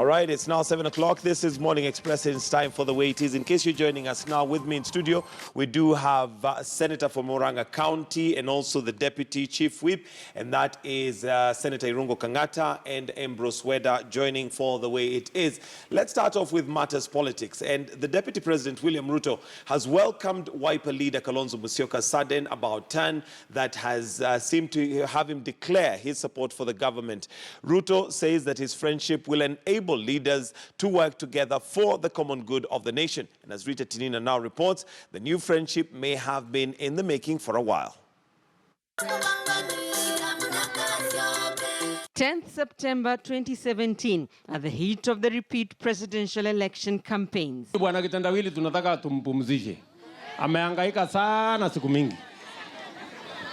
All right, it's now 7 o'clock. This is Morning Express, and it's time for the way it is. In case you're joining us now, with me in studio, we do have Senator from Murang'a County and also the Deputy Chief Whip, and that is Senator Irungo Kangata and Ambrose Weda joining for the way it is. Let's start off with matters politics. And the Deputy President, William Ruto, has welcomed Wiper leader Kalonzo Musyoka's sudden about turn that has seemed to have him declare his support for the government. Ruto says that his friendship will enable leaders to work together for the common good of the nation. And as Rita Tinina now reports, the new friendship may have been in the making for a while. 10th September 2017, at the heat of the repeat presidential election campaigns. Bwana Kitendawili tunataka tumpumzishe. Amehangaika sana siku mingi.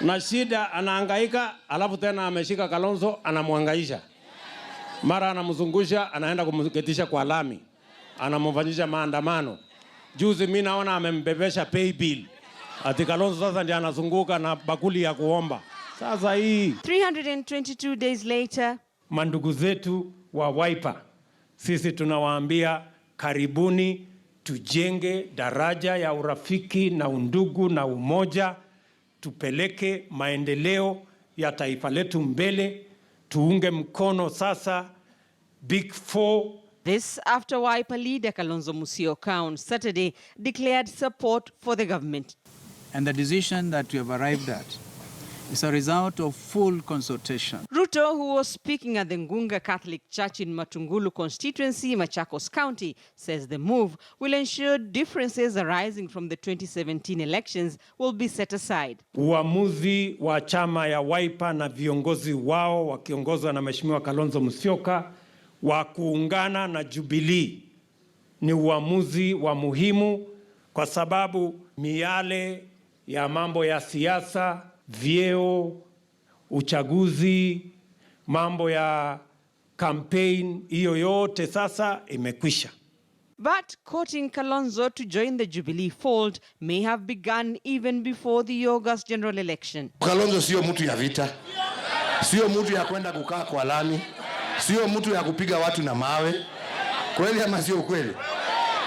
Na shida anahangaika, alafu tena ameshika Kalonzo anamhangaisha. Mara anamzungusha, anaenda kumketisha kwa lami. Anamfanyisha maandamano. Juzi mimi naona amembebesha pay bill. Ati Kalonzo sasa ndiye anazunguka na bakuli ya kuomba. Sasa hii 322 days later, mandugu zetu wa Wiper, sisi tunawaambia karibuni, tujenge daraja ya urafiki na undugu na umoja, tupeleke maendeleo ya taifa letu mbele, tuunge mkono sasa Big Four. This after Wiper leader Kalonzo Musyoka on Saturday declared support for the government. And the decision that we have arrived at is a result of full consultation. Ruto, who was speaking at the Ngunga Catholic Church in Matungulu constituency, Machakos County, says the move will ensure differences arising from the 2017 elections will be set aside. Uamuzi wa chama ya Wiper na viongozi wao wakiongozwa na Mheshimiwa Kalonzo Musyoka wa kuungana na Jubilee ni uamuzi wa muhimu, kwa sababu miale ya mambo ya siasa, vyeo, uchaguzi, mambo ya campaign, hiyo yote sasa imekwisha. But courting Kalonzo to join the Jubilee fold may have begun even before the August general election. Kalonzo sio mtu ya vita, sio mtu ya kwenda kukaa kwa lami, sio mtu ya kupiga watu na mawe. Kweli ama sio kweli?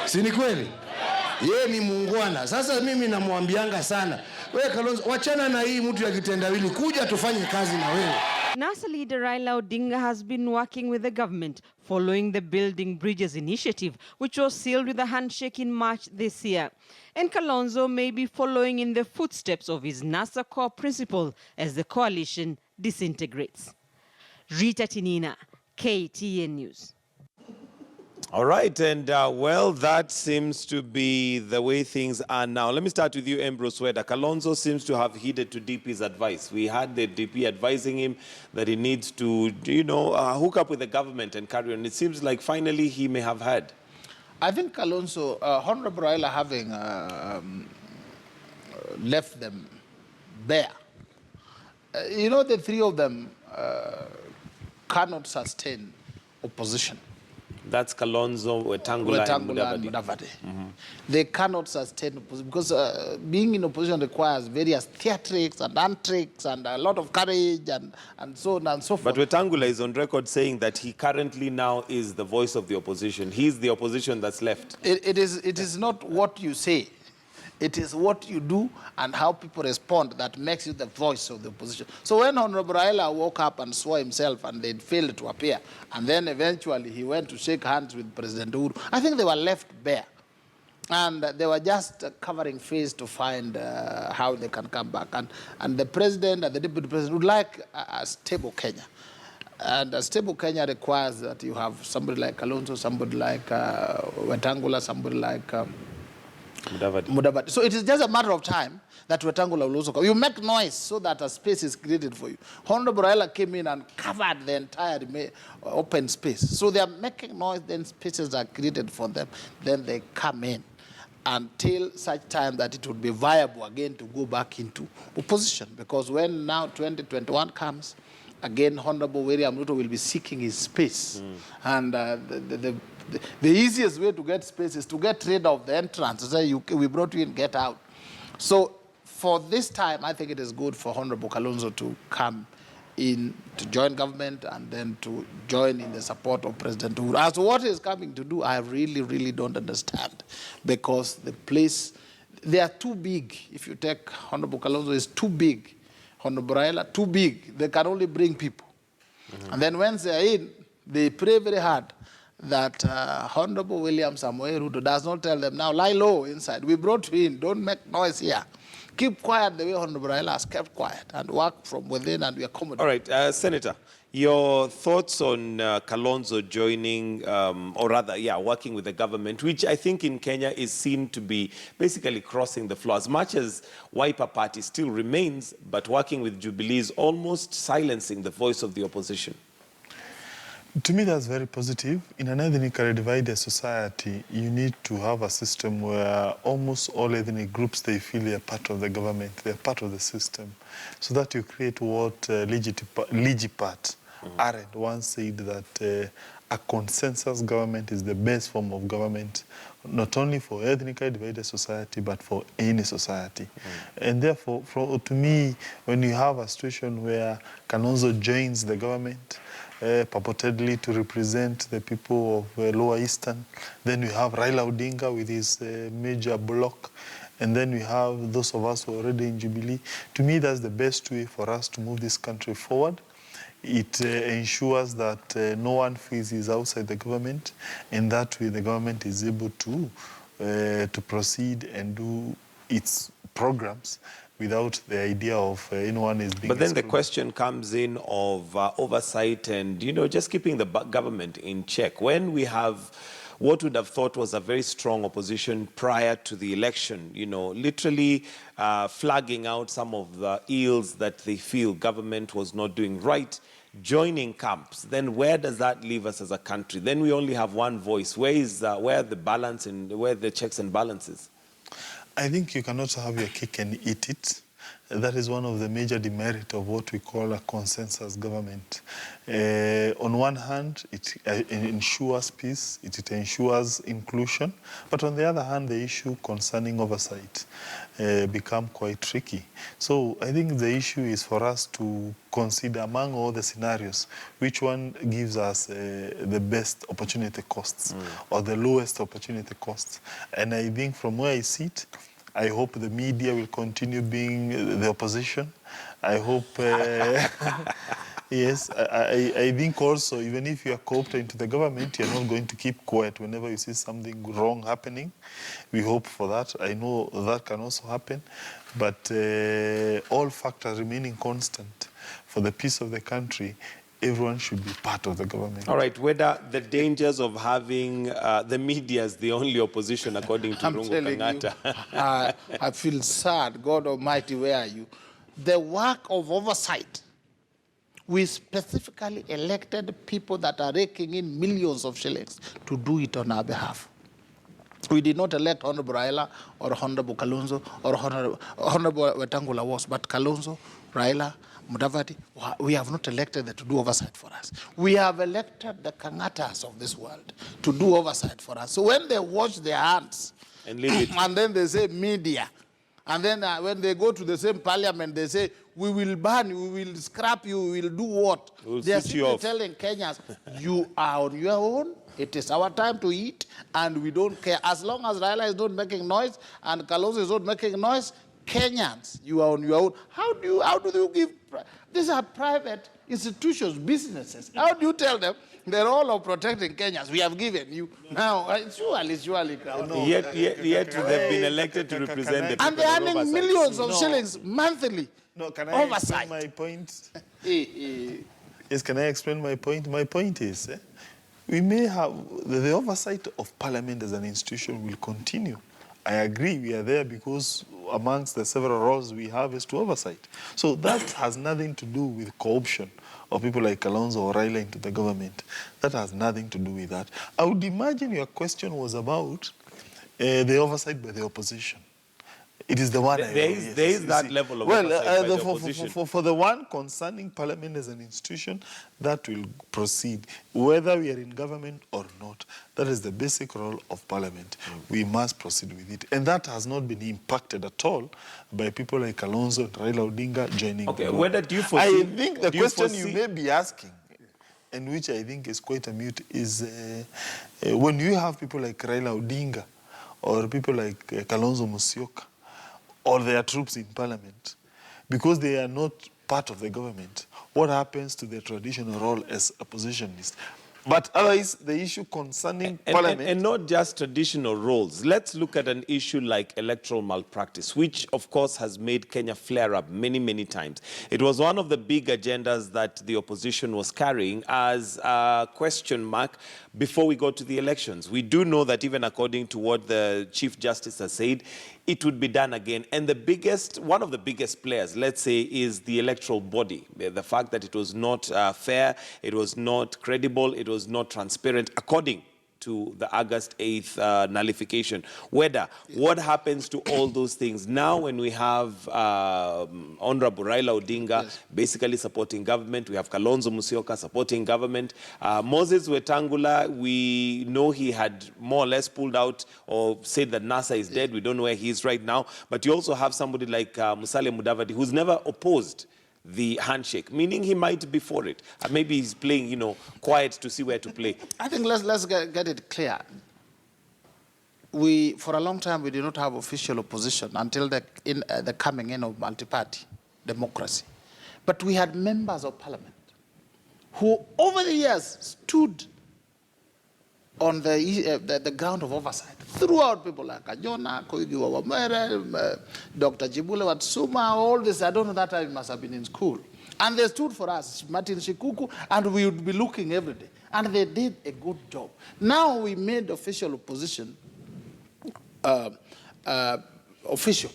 Si ni kweli? Yeye ni muungwana. Sasa mimi namwambianga sana, wewe Kalonzo, wachana na hii mtu ya kitendawili, kuja tufanye kazi na wewe. NASA leader Raila Odinga has been working with the government following the Building Bridges initiative, which was sealed with a handshake in March this year. And Kalonzo may be following in the footsteps of his NASA core principle as the coalition disintegrates. Rita Tinina, KTN News. All right, and well, that seems to be the way things are now. Let me start with you, Ambrose Weda. Kalonzo seems to have heeded to DP's advice. We had the DP advising him that he needs to, hook up with the government and carry on. It seems like finally he may have heard. I think Kalonzo, Honorable Raila having left them bare. The three of them cannot sustain opposition. That's Kalonzo, Wetangula and Mudavadi. They cannot sustain opposition because being in opposition requires various theatrics and antics and a lot of courage and so on and so forth. But Wetangula is on record saying that he currently now is the voice of the opposition. He's the opposition that's left. It is not what you say. It is what you do and how people respond that makes you the voice of the opposition. So when Honorable Raila woke up and saw himself and they failed to appear, and then eventually he went to shake hands with President Uhuru, I think they were left bare. And they were just covering face to find how they can come back. And the president and the deputy president would like a stable Kenya. And a stable Kenya requires that you have somebody like Kalonzo, somebody like Wetangula, somebody like Mudavadi. So it is just a matter of time that Wetangula will also come. You make noise so that a space is created for you. Honorable Raila came in and covered the entire open space. So they are making noise, then spaces are created for them. Then they come in until such time that it would be viable again to go back into opposition. Because when now 2021 comes, again, Honorable William Ruto will be seeking his space. And the easiest way to get space is to get rid of the entrance. Say, we brought you in, get out. So for this time, I think it is good for Honorable Kalonzo to come to join government and then to join in the support of President Uhuru. As to what he's coming to do, I really, really don't understand, because the place, they are too big. If you take Honorable Kalonzo, is too big. Honorable Raila, too big. They can only bring people. And then once they are in, they pray very hard that Honorable William Samoei Ruto does not tell them, now lie low inside. We brought you in, don't make noise here. Keep quiet the way Honorable Raila has kept quiet, and work from within and we accommodate. All right, Senator, your thoughts on Kalonzo joining, or rather, working with the government, which I think in Kenya is seen to be basically crossing the floor. As much as Wiper Party still remains, but working with Jubilee is almost silencing the voice of the opposition. To me, that's very positive. In an ethnically divided society, you need to have a system where almost all ethnic groups, they feel they're part of the government, they're part of the system, so that you create what Ligipat Arendt once said, that a consensus government is the best form of government, not only for ethnically divided society, but for any society. And therefore, to me, when you have a situation where Kalonzo joins the government, purportedly to represent the people of Lower Eastern. Then we have Raila Odinga with his major bloc. And then we have those of us who are already in Jubilee. To me, that's the best way for us to move this country forward. It ensures that no one feels he's outside the government, and that way the government is able to proceed and do its programs without the idea of anyone is being But then excluded. the question comes in of oversight and, just keeping the government in check. When we have what would have thought was a very strong opposition prior to the election, literally flagging out some of the ills that they feel government was not doing right, joining camps, then where does that leave us as a country? Then we only have one voice. Where are the balance and where are the checks and balances? I think you cannot have your cake and eat it. That is one of the major demerits of what we call a consensus government. On one hand, it ensures peace, it ensures inclusion, but on the other hand, the issue concerning oversight become quite tricky. So I think the issue is for us to consider among all the scenarios, which one gives us the best opportunity costs or the lowest opportunity costs. And I think from where I sit, I hope the media will continue being the opposition. I hope, yes, I think also, even if you are co-opted into the government, you're not going to keep quiet whenever you see something wrong happening. We hope for that. I know that can also happen. But all factors remaining constant for the peace of the country, everyone should be part of the government. All right, whether the dangers of having the media as the only opposition, according to Rungu Kangata. I feel sad. God Almighty, where are you? The work of oversight. We specifically elected people that are raking in millions of shillings to do it on our behalf. We did not elect Honorable Raila or Honorable Kalonzo or Honorable Wetangula was, but Kalonzo, Raila, Mudavadi, we have not elected them to do oversight for us. We have elected the Kangatas of this world to do oversight for us. So when they wash their hands and leave it, and then they say media, and then when they go to the same parliament, they say, we will ban you, we will scrap you, we will do what? They are simply telling Kenyans, you are on your own. It is our time to eat, and we don't care. As long as Raila is not making noise and Kalonzo is not making noise, Kenyans, you are on your own. How do you give? These are private institutions, businesses. How do you tell them the role of protecting Kenyans we have given you? Now, surely. No, yet they've been elected to represent the people. And they're earning millions of shillings monthly. No, can I oversight. explain my point? Yes, can I explain my point? My point is, we may have, the oversight of Parliament as an institution will continue. I agree, we are there because amongst the several roles we have is to oversight. So that has nothing to do with corruption of people like Kalonzo or Raila into the government. That has nothing to do with that. I would imagine your question was about the oversight by the opposition. It is the one There is that level of oversight by the opposition. For the one concerning Parliament as an institution, that will proceed, whether we are in government or not. That is the basic role of Parliament. We must proceed with it. And that has not been impacted at all by people like Kalonzo and Raila Odinga joining. Okay, whether do you foresee... I think the question you may be asking, and which I think is quite a mute, is when you have people like Raila Odinga or people like Kalonzo Musyoka, or their troops in Parliament, because they are not part of the government, what happens to their traditional role as oppositionists? But otherwise, the issue concerning Parliament... And not just traditional roles. Let's look at an issue like electoral malpractice, which, of course, has made Kenya flare up many, many times. It was one of the big agendas that the opposition was carrying as a question mark before we go to the elections. We do know that even according to what the Chief Justice has said, it would be done again. And the biggest, one of the biggest players, let's say, is the electoral body. The fact that it was not fair, it was not credible, it was not transparent, according to the August 8th nullification. Whether, what happens to all those things now when we have Honorable Raila Odinga basically supporting government, we have Kalonzo Musyoka supporting government, Moses Wetangula, we know he had more or less pulled out or said that NASA is dead, we don't know where he is right now, but you also have somebody like Musalia Mudavadi who's never opposed the handshake, meaning he might be for it. Maybe he's playing, you know, quiet to see where to play. I think let's get it clear. We, for a long time, we did not have official opposition until the coming in of multi-party democracy. But we had members of parliament who, over the years, stood on the ground of oversight. Throughout, people like Kajona, Koigi Wawamere, Dr. Jibule Watsuma, all this, I don't know, that time must have been in school. And they stood for us, Martin Shikuku, and we would be looking every day. And they did a good job. Now we made official opposition official.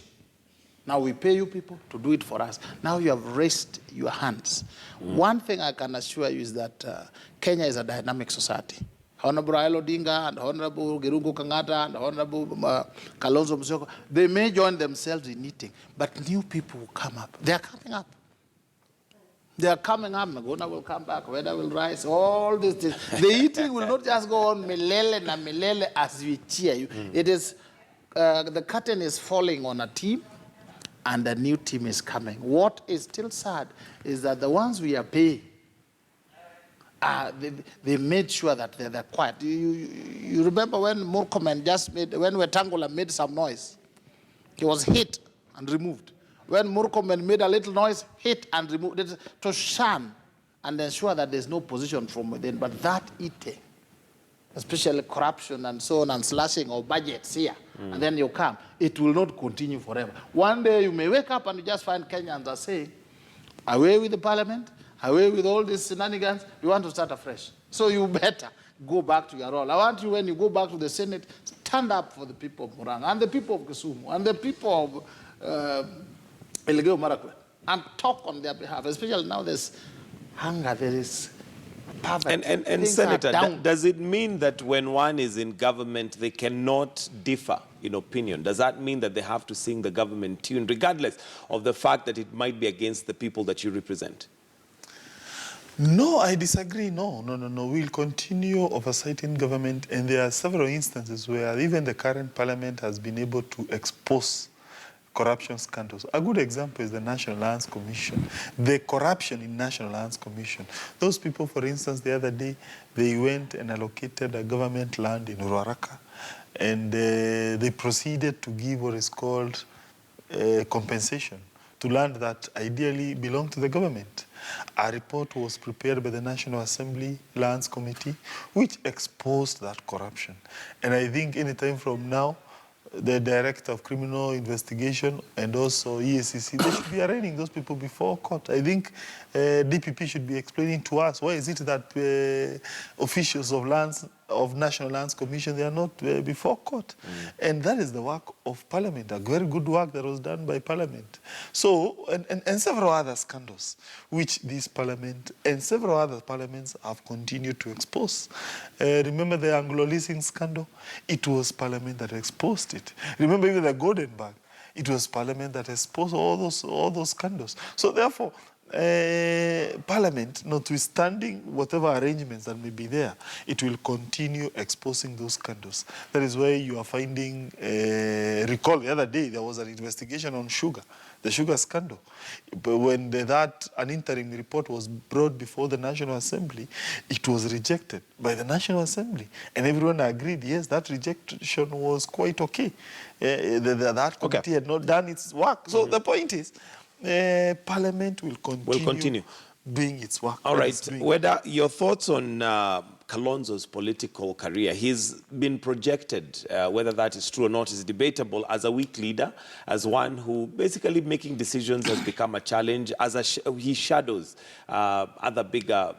Now we pay you people to do it for us. Now you have raised your hands. One thing I can assure you is that Kenya is a dynamic society. Honorable Raila Odinga and Honorable Girungu Kangata and Honorable Kalonzo Musyoka, they may join themselves in eating, but new people will come up. They are coming up. They are coming up. Magona will come back. Weather will rise. All these things. The eating will not just go on milele na milele as we cheer you. It is, the curtain is falling on a team, and a new team is coming. What is still sad is that the ones we are paying, they made sure that they're quiet. You remember when Murkomen when Wetangula made some noise, he was hit and removed. When Murkomen made a little noise, hit and removed. It to shun and ensure that there's no position from within. But that eating, especially corruption and so on, and slashing of budgets here, and then you come, it will not continue forever. One day you may wake up and you just find Kenyans are saying, away with the parliament, away with all these shenanigans, we want to start afresh. So you better go back to your role. I want you, when you go back to the Senate, stand up for the people of Murang'a and the people of Kisumu and the people of Elgeyo Marakwet and talk on their behalf, especially now there's hunger, there is poverty. And Senator, does it mean that when one is in government, they cannot differ in opinion? Does that mean that they have to sing the government tune, regardless of the fact that it might be against the people that you represent? No, I disagree. No. We'll continue oversighting government, and there are several instances where even the current parliament has been able to expose corruption scandals. A good example is the National Lands Commission. The corruption in National Lands Commission. Those people, for instance, the other day, they went and allocated a government land in Ruaraka, and they proceeded to give what is called compensation to land that ideally belonged to the government. A report was prepared by the National Assembly Lands Committee, which exposed that corruption. And I think any time from now, the Director of Criminal Investigation and also EACC, they should be arraigning those people before court. I think DPP should be explaining to us why is it that officials of National Lands Commission, they are not before court. And that is the work of Parliament, a very good work that was done by Parliament. So, and several other scandals, which this Parliament and several other parliaments have continued to expose. Remember the Anglo leasing scandal? It was Parliament that exposed it. Remember even the Golden Bag. It was Parliament that exposed all those scandals. So therefore, Parliament, notwithstanding whatever arrangements that may be there, it will continue exposing those scandals. That is why you are finding, recall the other day, there was an investigation on sugar, the sugar scandal. But when an interim report was brought before the National Assembly, it was rejected by the National Assembly. And everyone agreed, yes, that rejection was quite okay. That committee had not done its work. So the point is, Parliament will continue doing its work. All right. Whether your thoughts on Kalonzo's political career, he's been projected, whether that is true or not is debatable, as a weak leader, as one who basically making decisions has become a challenge, as he shadows other bigger,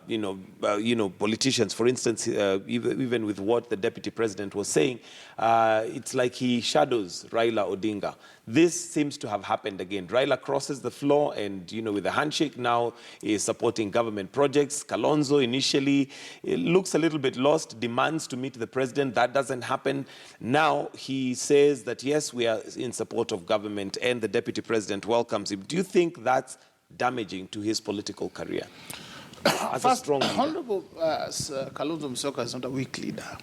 politicians. For instance, even with what the deputy president was saying, it's like he shadows Raila Odinga. This seems to have happened again. Raila crosses the floor and, with a handshake now is supporting government projects. Kalonzo initially looks a little bit lost, demands to meet the president. That doesn't happen. Now he says that, yes, we are in support of government, and the deputy president welcomes him. Do you think that's damaging to his political career as a strong leader? Honorable Kalonzo Musyoka is not a weak leader.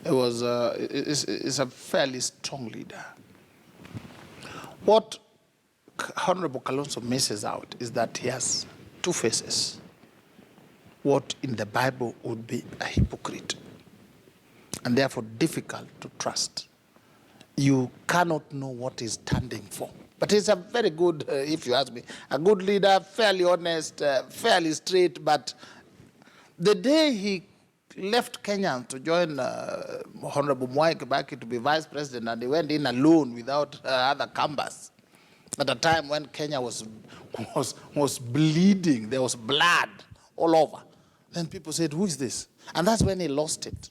Is a fairly strong leader. What Honorable Kalonzo misses out is that he has two faces. What in the Bible would be a hypocrite, and therefore difficult to trust. You cannot know what he's standing for. But he's a very good, if you ask me, a good leader, fairly honest, fairly straight. But the day he left Kenya to join Honorable Mwai Kibaki to be vice president, and he went in alone without other canvas, at a time when Kenya was bleeding, there was blood all over. Then people said, who is this? And that's when he lost it.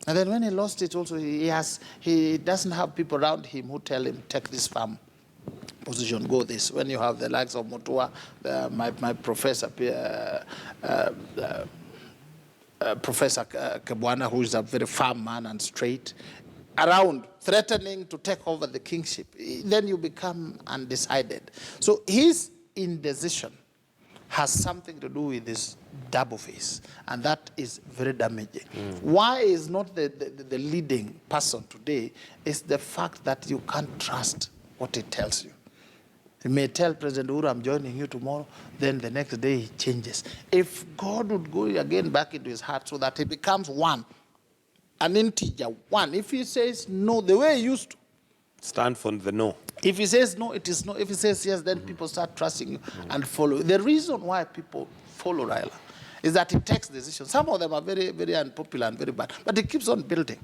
And then when he lost it also, he doesn't have people around him who tell him, take this firm position, go this. When you have the likes of Mutua, my professor, Professor Kebwana, who is a very firm man and straight, around threatening to take over the kingship, then you become undecided. So his indecision has something to do with this double face, and that is very damaging. Why is not the leading person today is the fact that you can't trust what he tells you. He may tell President Uhuru, I'm joining you tomorrow, then the next day he changes. If God would go again back into his heart so that he becomes one, an integer, one. If he says no, the way he used to. Stand for the no. If he says no, it is no. If he says yes, then people start trusting you and follow. The reason why people follow Raila is that he takes decisions. Some of them are very, very unpopular and very bad, but he keeps on building.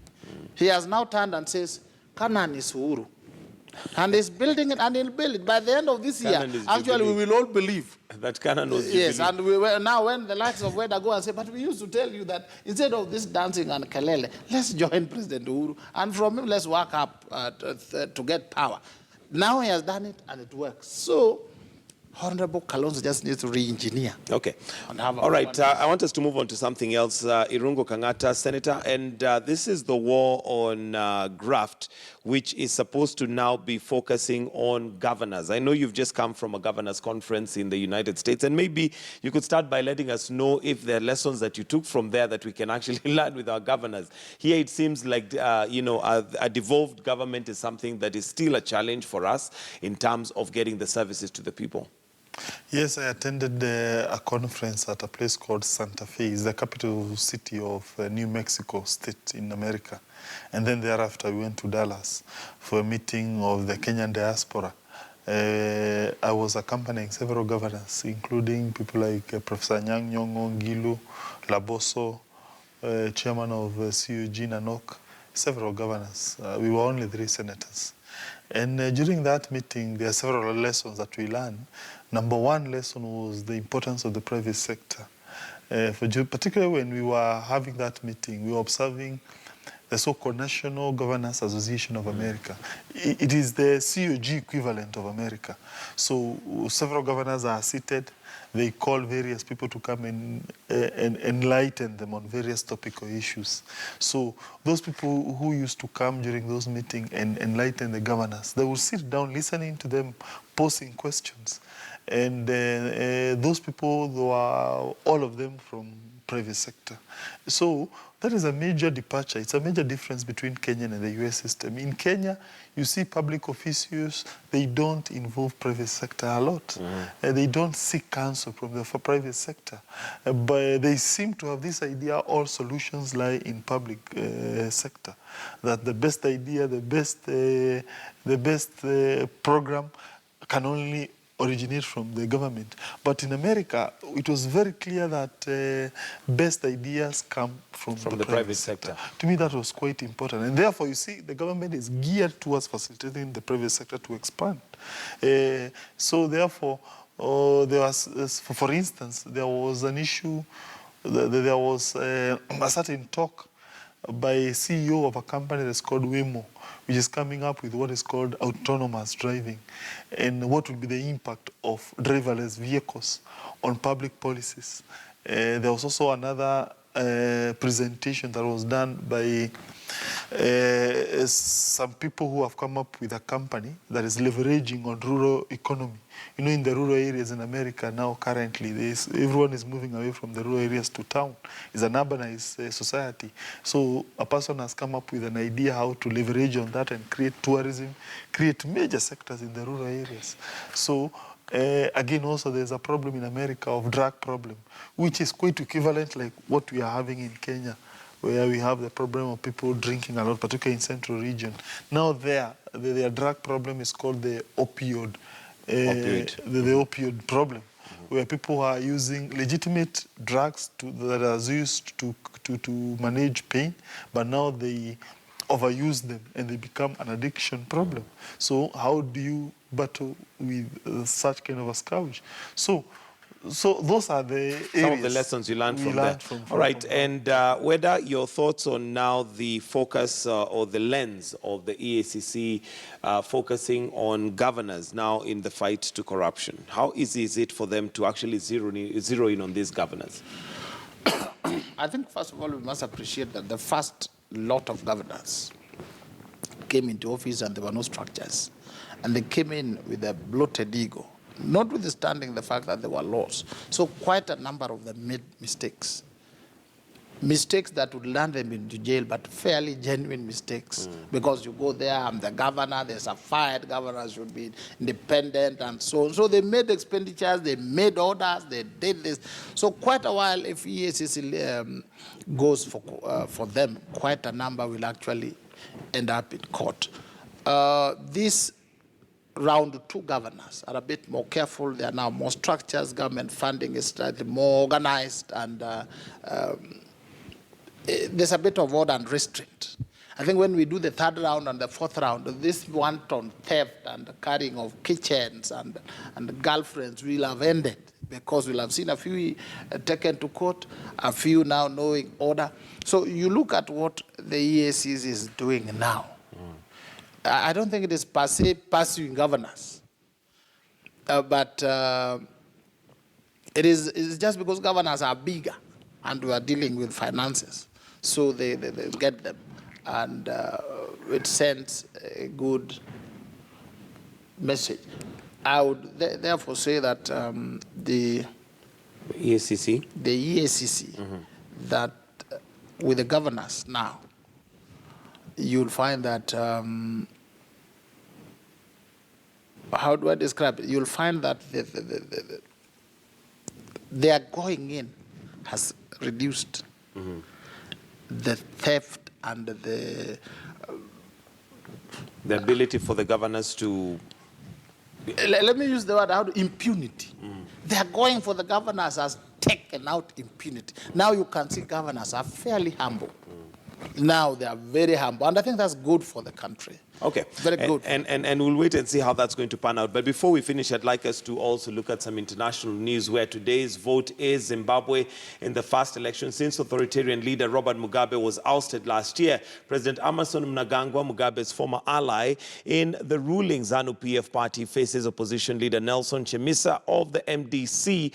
He has now turned and says, Canaan is Uhuru. And he's building it, and he'll build it. By the end of this year, actually, we will all believe. That Canaan was Yes, Jubilee. and we were, now when the likes of Weda go and say, but we used to tell you that instead of this dancing and kelele, let's join President Uhuru, and from him, let's work up to get power. Now he has done it, and it works. So, Honorable Kalonzo just needs to re-engineer. Okay. All right. I want us to move on to something else. Irungo Kangata, Senator, and this is the war on graft, which is supposed to now be focusing on governors. I know you've just come from a governors conference in the United States, and maybe you could start by letting us know if there are lessons that you took from there that we can actually learn with our governors. Here it seems like, a devolved government is something that is still a challenge for us in terms of getting the services to the people. Yes, I attended a conference at a place called Santa Fe. It's the capital city of New Mexico State in America. And then thereafter, we went to Dallas for a meeting of the Kenyan diaspora. I was accompanying several governors, including people like Professor Nyang' Nyong'o Ngilu, Laboso, chairman of CUG Nanok, several governors. We were only 3 senators. And during that meeting, there are several lessons that we learned. Number one lesson was the importance of the private sector. Particularly when we were having that meeting, we were observing the so-called National Governors Association of America. It is the CUG equivalent of America. So several governors are seated, They call various people to come and enlighten them on various topical issues. So those people who used to come during those meetings and enlighten the governors, they will sit down listening to them, posing questions. And those people, they were all of them from private sector. So that is a major departure. It's a major difference between Kenya and the US system. In Kenya, you see public officials, they don't involve private sector a lot. They don't seek counsel from the private sector. But they seem to have this idea all solutions lie in public sector. That the best idea, the best program can only originate from the government. But in America, it was very clear that best ideas come from the private sector. To me, that was quite important. And therefore, you see, the government is geared towards facilitating the private sector to expand. So therefore, there was, for instance, there was an issue, there was a certain talk by a CEO of a company that's called Waymo, which is coming up with what is called autonomous driving, and what will be the impact of driverless vehicles on public policies. There was also another presentation that was done by some people who have come up with a company that is leveraging on rural economy. You know, in the rural areas in America now, currently, everyone is moving away from the rural areas to town. It's an urbanized society. So a person has come up with an idea how to leverage on that and create tourism, create major sectors in the rural areas. So again, also there's a problem in America of drug problem, which is quite equivalent like what we are having in Kenya, where we have the problem of people drinking a lot, particularly in central region. Now their drug problem is called the opioid. The opioid problem, where people are using legitimate drugs that are used to manage pain, but now they overuse them and they become an addiction problem. So how do you battle with such kind of a scourge? So those are the areas. Some of the lessons you learned from there. All right, and whether your thoughts on now the focus or the lens of the EACC focusing on governors now in the fight to corruption. How easy is it for them to actually zero in on these governors? I think, first of all, we must appreciate that the first lot of governors came into office and there were no structures. And they came in with a bloated ego, notwithstanding the fact that there were laws. So quite a number of them made mistakes. Mistakes that would land them into jail, but fairly genuine mistakes. Because you go there, I'm the governor, there's a fired governor, should be independent, and so on. So they made expenditures, they made orders, they did this. So quite a while, if EACC goes for them, quite a number will actually end up in court. These round two governors are a bit more careful. There are now more structures. Government funding is slightly more organized, and there's a bit of order and restraint. I think when we do the third round and the fourth round, this one on theft and the carrying of kitchens and girlfriends will have ended, because we'll have seen a few taken to court, a few now knowing order. So you look at what the EACC is doing now. I don't think it is per se pursuing governors, but it's just because governors are bigger and we are dealing with finances, so they get them, and it sends a good message. I would therefore say that the EACC, that with the governors now, you'll find that, how do I describe it? You'll find that their going in has reduced the theft and the ability for the governors to... Let me use the word impunity. They are going for the governors has taken out impunity. Now you can see governors are fairly humble. Now they are very humble, and I think that's good for the country. Okay. Very good. And we'll wait and see how that's going to pan out. But before we finish, I'd like us to also look at some international news where today's vote is Zimbabwe in the first election since authoritarian leader Robert Mugabe was ousted last year. President Emmerson Mnangagwa, Mugabe's former ally in the ruling ZANU-PF party, faces opposition leader Nelson Chamisa of the MDC,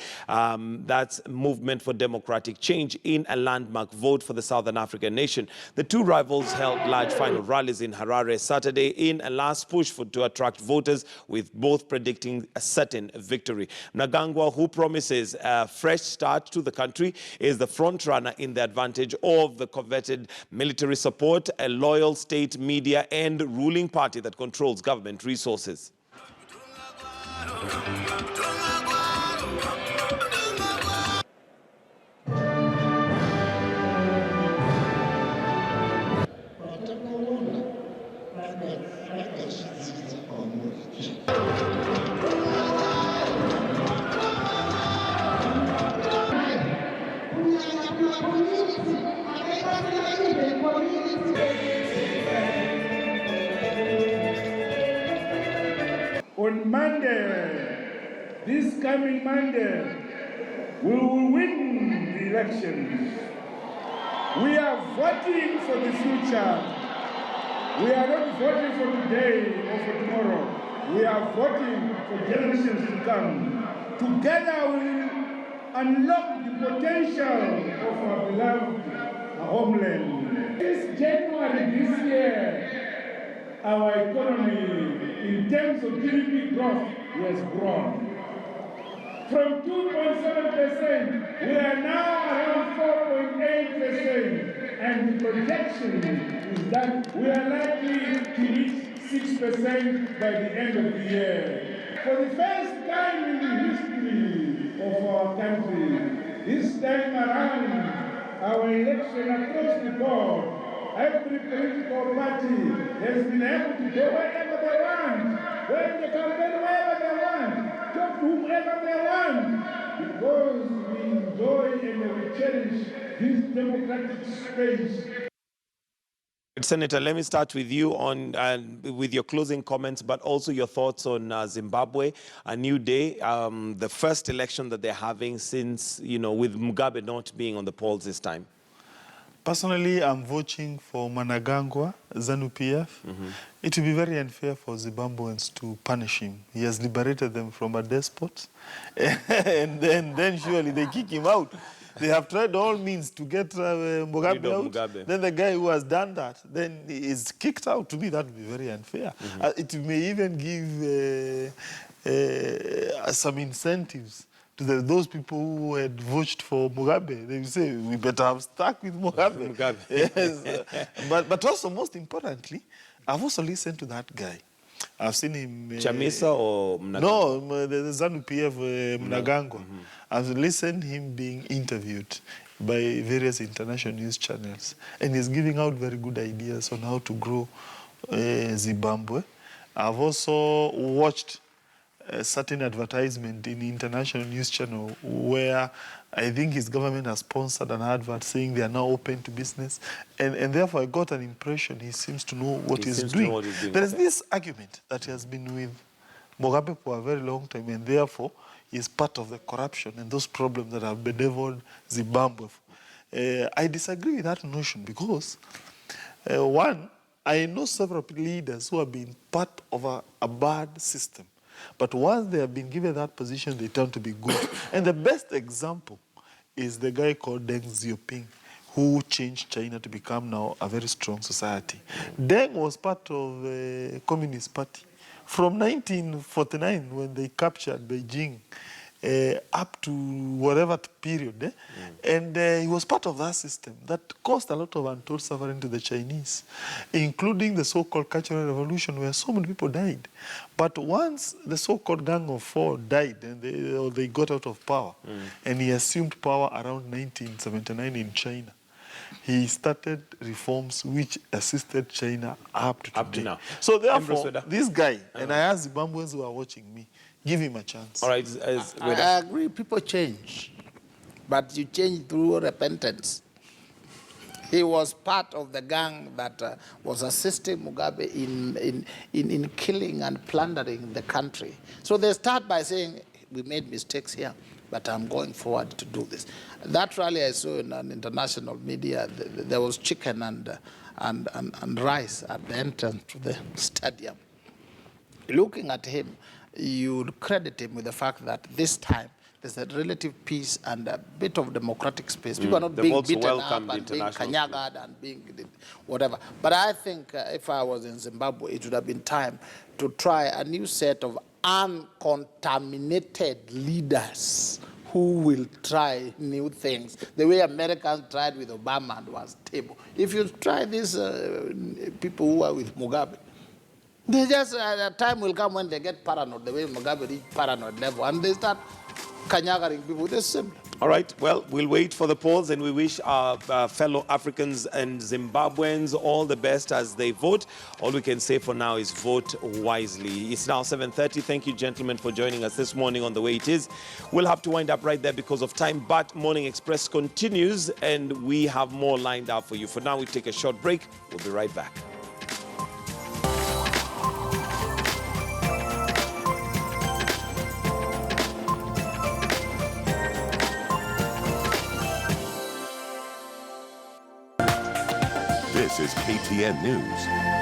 that's Movement for Democratic Change, in a landmark vote for the Southern African nation. The two rivals held large final rallies in Harare Saturday in a last push to attract voters, with both predicting a certain victory. Mnangagwa, who promises a fresh start to the country, is the front-runner in the advantage of the coveted military support, a loyal state media, and ruling party that controls government resources. On Monday, this coming Monday, we will win the elections. We are voting for the future. We are not voting for today or for tomorrow. We are voting for generations to come. Together we will unlock the potential of our beloved homeland. This January this year, our economy, in terms of GDP growth, has grown. From 2.7%, we are now around 4.8%, and the projection is that we are likely to reach 6% by the end of the year. For the first time in the history of our country, this time around, our election across the board, every political party has been able to go wherever they want, when they campaign wherever they want, talk to whomever they want, because we enjoy and we cherish this democratic space. Senator, let me start with you on with your closing comments, but also your thoughts on Zimbabwe, a new day, the first election that they're having since, with Mugabe not being on the polls this time. Personally, I'm voting for Mnangagwa, ZANU-PF. It will be very unfair for Zimbabweans to punish him. He has liberated them from a despot, and then surely they kick him out. They have tried all means to get Mugabe out. Mugabe. Then the guy who has done that, then is kicked out. To me, that would be very unfair. It may even give some incentives to those people who had voted for Mugabe. They will say, we better have stuck with Mugabe. Yes. But also, most importantly, I've also listened to that guy. I've seen him... Chamisa or Mnangagwa? No, the ZANU-PF Mnangagwa. I've listened him being interviewed by various international news channels. And he's giving out very good ideas on how to grow Zimbabwe. I've also watched a certain advertisement in the international news channel where I think his government has sponsored an advert saying they are now open to business. And therefore I got an impression he seems to know what he's doing. There is this argument that he has been with Mugabe for a very long time, and therefore he is part of the corruption and those problems that have bedeviled Zimbabwe. I disagree with that notion because, one, I know several leaders who have been part of a bad system. But once they have been given that position, they turn to be good. And the best example is the guy called Deng Xiaoping, who changed China to become now a very strong society. Deng was part of the Communist Party. From 1949, when they captured Beijing, up to whatever period. And he was part of that system that caused a lot of untold suffering to the Chinese, including the so-called Cultural Revolution, where so many people died. But once the so-called Gang of Four died and they got out of power, and he assumed power around 1979 in China, he started reforms which assisted China up to today. now. So therefore, this guy, and I ask Zimbabweans who are watching me, give him a chance. All right. I agree, people change, but you change through repentance. He was part of the gang that was assisting Mugabe in killing and plundering the country. So they start by saying, we made mistakes here, but I'm going forward to do this. That rally I saw in an international media, there was chicken and rice at the entrance to the stadium. Looking at him, you'd credit him with the fact that this time there's a relative peace and a bit of democratic space. People are not being beaten up and being kanyagad and being whatever. But I think if I was in Zimbabwe, it would have been time to try a new set of uncontaminated leaders who will try new things. The way Americans tried with Obama and was stable. If you try these people who are with Mugabe, they just, a time will come when they get paranoid, the way Mugabe reached paranoid level, and they start kanyagaring people. They're simple. All right, well, we'll wait for the polls, and we wish our fellow Africans and Zimbabweans all the best as they vote. All we can say for now is vote wisely. It's now 7:30. Thank you, gentlemen, for joining us this morning on The Way It Is. We'll have to wind up right there because of time, but Morning Express continues, and we have more lined up for you. For now, we take a short break. We'll be right back. This is KTN News.